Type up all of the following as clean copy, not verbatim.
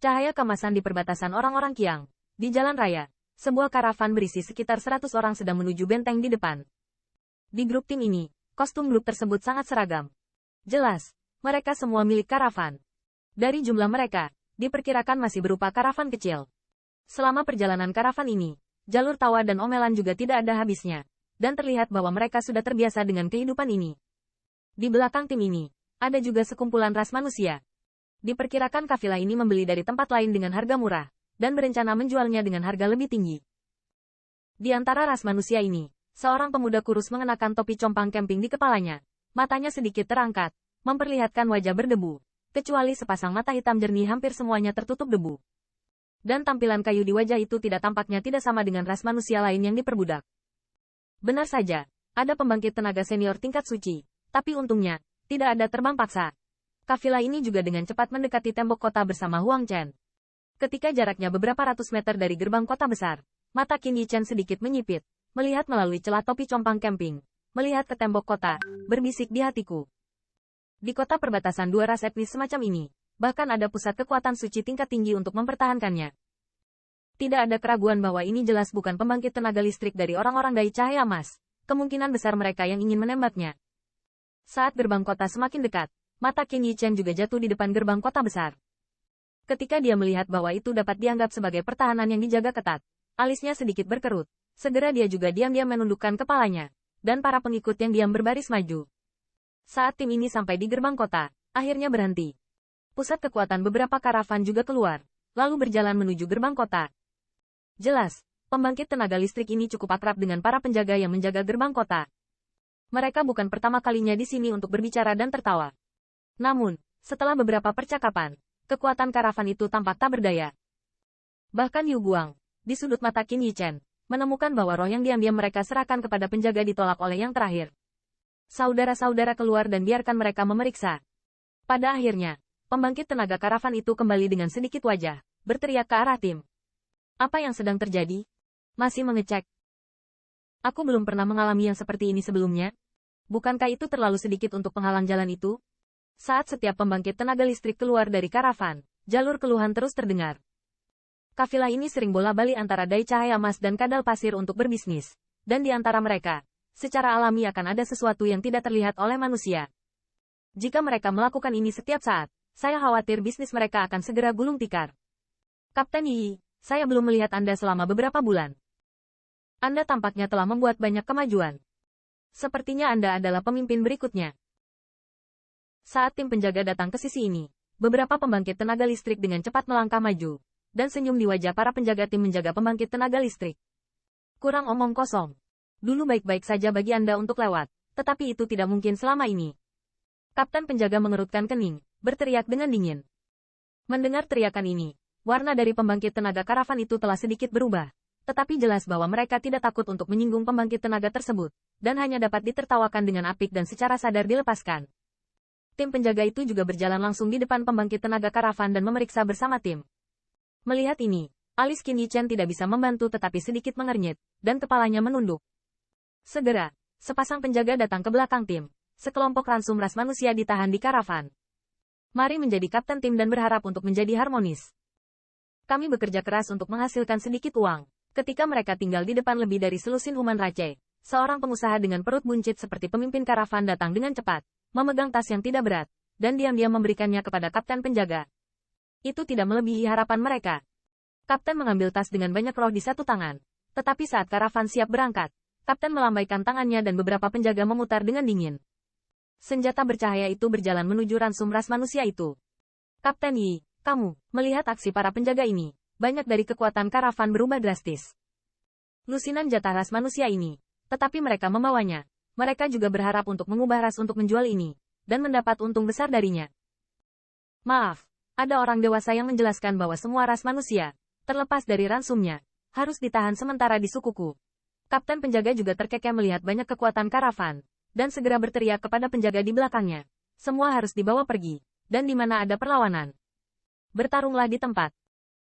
Cahaya kemasan di perbatasan orang-orang Qiang. Di jalan raya, sebuah karavan berisi sekitar 100 orang sedang menuju benteng di depan. Di grup tim ini, kostum grup tersebut sangat seragam. Jelas, mereka semua milik karavan. Dari jumlah mereka, diperkirakan masih berupa karavan kecil. Selama perjalanan karavan ini, jalur tawa dan omelan juga tidak ada habisnya, dan terlihat bahwa mereka sudah terbiasa dengan kehidupan ini. Di belakang tim ini, ada juga sekumpulan ras manusia. Diperkirakan kafilah ini membeli dari tempat lain dengan harga murah, dan berencana menjualnya dengan harga lebih tinggi. Di antara ras manusia ini, seorang pemuda kurus mengenakan topi compang camping di kepalanya. Matanya sedikit terangkat, memperlihatkan wajah berdebu, kecuali sepasang mata hitam jernih hampir semuanya tertutup debu. Dan tampilan kayu di wajah itu tampaknya tidak sama dengan ras manusia lain yang diperbudak. Benar saja, ada pembangkit tenaga senior tingkat suci, tapi untungnya, tidak ada terbang paksa. Kafilah ini juga dengan cepat mendekati tembok kota bersama Huang Chen. Ketika jaraknya beberapa ratus meter dari gerbang kota besar, mata Qin Yichen sedikit menyipit, melihat melalui celah topi compang camping, melihat ke tembok kota, berbisik di hatiku. Di kota perbatasan dua ras etnis semacam ini, bahkan ada pusat kekuatan suci tingkat tinggi untuk mempertahankannya. Tidak ada keraguan bahwa ini jelas bukan pembangkit tenaga listrik dari orang-orang dai cahaya emas, kemungkinan besar mereka yang ingin menembaknya. Saat gerbang kota semakin dekat, mata Qin Yichen juga jatuh di depan gerbang kota besar. Ketika dia melihat bahwa itu dapat dianggap sebagai pertahanan yang dijaga ketat, alisnya sedikit berkerut. Segera dia juga diam-diam menundukkan kepalanya, dan para pengikut yang diam berbaris maju. Saat tim ini sampai di gerbang kota, akhirnya berhenti. Pusat kekuatan beberapa karavan juga keluar, lalu berjalan menuju gerbang kota. Jelas, pembangkit tenaga listrik ini cukup akrab dengan para penjaga yang menjaga gerbang kota. Mereka bukan pertama kalinya di sini untuk berbicara dan tertawa. Namun, setelah beberapa percakapan, kekuatan karavan itu tampak tak berdaya. Bahkan Yu Guang, di sudut mata Qin Yichen, menemukan bahwa roh yang diam-diam mereka serahkan kepada penjaga ditolak oleh yang terakhir. Saudara-saudara keluar dan biarkan mereka memeriksa. Pada akhirnya, pembangkit tenaga karavan itu kembali dengan sedikit wajah, berteriak ke arah tim. Apa yang sedang terjadi? Masih mengecek. Aku belum pernah mengalami yang seperti ini sebelumnya. Bukankah itu terlalu sedikit untuk penghalang jalan itu? Saat setiap pembangkit tenaga listrik keluar dari karavan, jalur keluhan terus terdengar. Kafilah ini sering bola-balik antara dai cahaya emas dan kadal pasir untuk berbisnis. Dan di antara mereka, secara alami akan ada sesuatu yang tidak terlihat oleh manusia. Jika mereka melakukan ini setiap saat, saya khawatir bisnis mereka akan segera gulung tikar. Kapten Yi, saya belum melihat Anda selama beberapa bulan. Anda tampaknya telah membuat banyak kemajuan. Sepertinya Anda adalah pemimpin berikutnya. Saat tim penjaga datang ke sisi ini, beberapa pembangkit tenaga listrik dengan cepat melangkah maju, dan senyum di wajah para penjaga tim menjaga pembangkit tenaga listrik. Kurang omong kosong. Dulu baik-baik saja bagi Anda untuk lewat, tetapi itu tidak mungkin selama ini. Kapten penjaga mengerutkan kening, berteriak dengan dingin. Mendengar teriakan ini, warna dari pembangkit tenaga karavan itu telah sedikit berubah, tetapi jelas bahwa mereka tidak takut untuk menyinggung pembangkit tenaga tersebut, dan hanya dapat ditertawakan dengan apik dan secara sadar dilepaskan. Tim penjaga itu juga berjalan langsung di depan pembangkit tenaga karavan dan memeriksa bersama tim. Melihat ini, alis Qin Yichen tidak bisa membantu tetapi sedikit mengernyit, dan kepalanya menunduk. Segera, sepasang penjaga datang ke belakang tim. Sekelompok ransum ras manusia ditahan di karavan. Mari menjadi kapten tim dan berharap untuk menjadi harmonis. Kami bekerja keras untuk menghasilkan sedikit uang. Ketika mereka tinggal di depan lebih dari selusin Human Rache, seorang pengusaha dengan perut buncit seperti pemimpin karavan datang dengan cepat, memegang tas yang tidak berat, dan diam-diam memberikannya kepada kapten penjaga. Itu tidak melebihi harapan mereka. Kapten mengambil tas dengan banyak roh di satu tangan. Tetapi saat karavan siap berangkat, kapten melambaikan tangannya dan beberapa penjaga memutar dengan dingin. Senjata bercahaya itu berjalan menuju ransum ras manusia itu. Kapten Yi, kamu, melihat aksi para penjaga ini, banyak dari kekuatan karavan berubah drastis. Lusinan jatah ras manusia ini, tetapi mereka membawanya. Mereka juga berharap untuk mengubah ras untuk menjual ini, dan mendapat untung besar darinya. Maaf, ada orang dewasa yang menjelaskan bahwa semua ras manusia, terlepas dari ransumnya, harus ditahan sementara di sukuku. Kapten penjaga juga terkekeh melihat banyak kekuatan karavan, dan segera berteriak kepada penjaga di belakangnya. Semua harus dibawa pergi, dan di mana ada perlawanan, bertarunglah di tempat.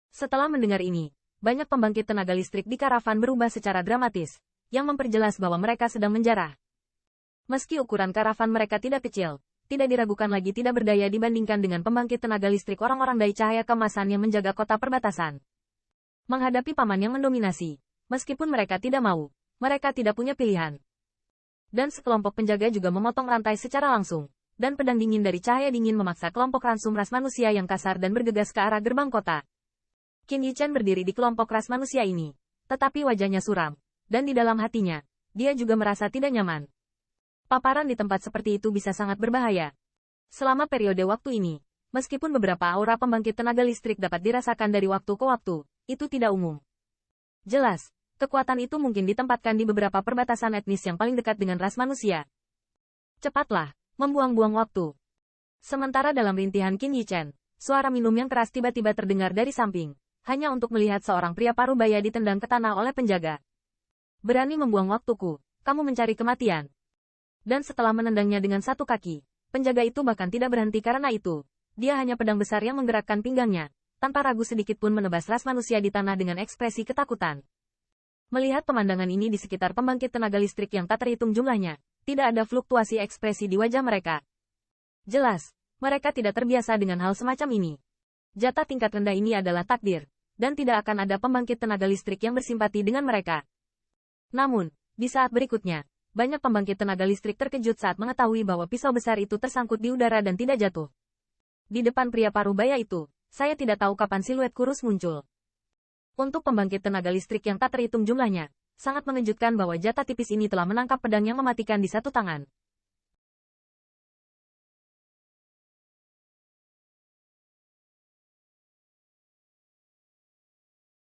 Setelah mendengar ini, banyak pembangkit tenaga listrik di karavan berubah secara dramatis, yang memperjelas bahwa mereka sedang menjarah. Meski ukuran karavan mereka tidak kecil, tidak diragukan lagi tidak berdaya dibandingkan dengan pembangkit tenaga listrik orang-orang dai cahaya keemasan yang menjaga kota perbatasan. Menghadapi paman yang mendominasi, meskipun mereka tidak mau, mereka tidak punya pilihan. Dan sekelompok penjaga juga memotong rantai secara langsung, dan pedang dingin dari cahaya dingin memaksa kelompok ransum ras manusia yang kasar dan bergegas ke arah gerbang kota. Qin Yichen berdiri di kelompok ras manusia ini, tetapi wajahnya suram, dan di dalam hatinya, dia juga merasa tidak nyaman. Paparan di tempat seperti itu bisa sangat berbahaya. Selama periode waktu ini, meskipun beberapa aura pembangkit tenaga listrik dapat dirasakan dari waktu ke waktu, itu tidak umum. Jelas, kekuatan itu mungkin ditempatkan di beberapa perbatasan etnis yang paling dekat dengan ras manusia. Cepatlah, membuang-buang waktu. Sementara dalam rintihan Qin Yichen, suara minum yang keras tiba-tiba terdengar dari samping, hanya untuk melihat seorang pria parubaya ditendang ke tanah oleh penjaga. Berani membuang waktuku, kamu mencari kematian. Dan setelah menendangnya dengan satu kaki, penjaga itu bahkan tidak berhenti karena itu. Dia hanya pedang besar yang menggerakkan pinggangnya, tanpa ragu sedikit pun menebas ras manusia di tanah dengan ekspresi ketakutan. Melihat pemandangan ini di sekitar pembangkit tenaga listrik yang tak terhitung jumlahnya, tidak ada fluktuasi ekspresi di wajah mereka. Jelas, mereka tidak terbiasa dengan hal semacam ini. Jatah tingkat rendah ini adalah takdir, dan tidak akan ada pembangkit tenaga listrik yang bersimpati dengan mereka. Namun, di saat berikutnya, banyak pembangkit tenaga listrik terkejut saat mengetahui bahwa pisau besar itu tersangkut di udara dan tidak jatuh. Di depan pria parubaya itu, saya tidak tahu kapan siluet kurus muncul. Untuk pembangkit tenaga listrik yang tak terhitung jumlahnya, sangat mengejutkan bahwa jatah tipis ini telah menangkap pedang yang mematikan di satu tangan.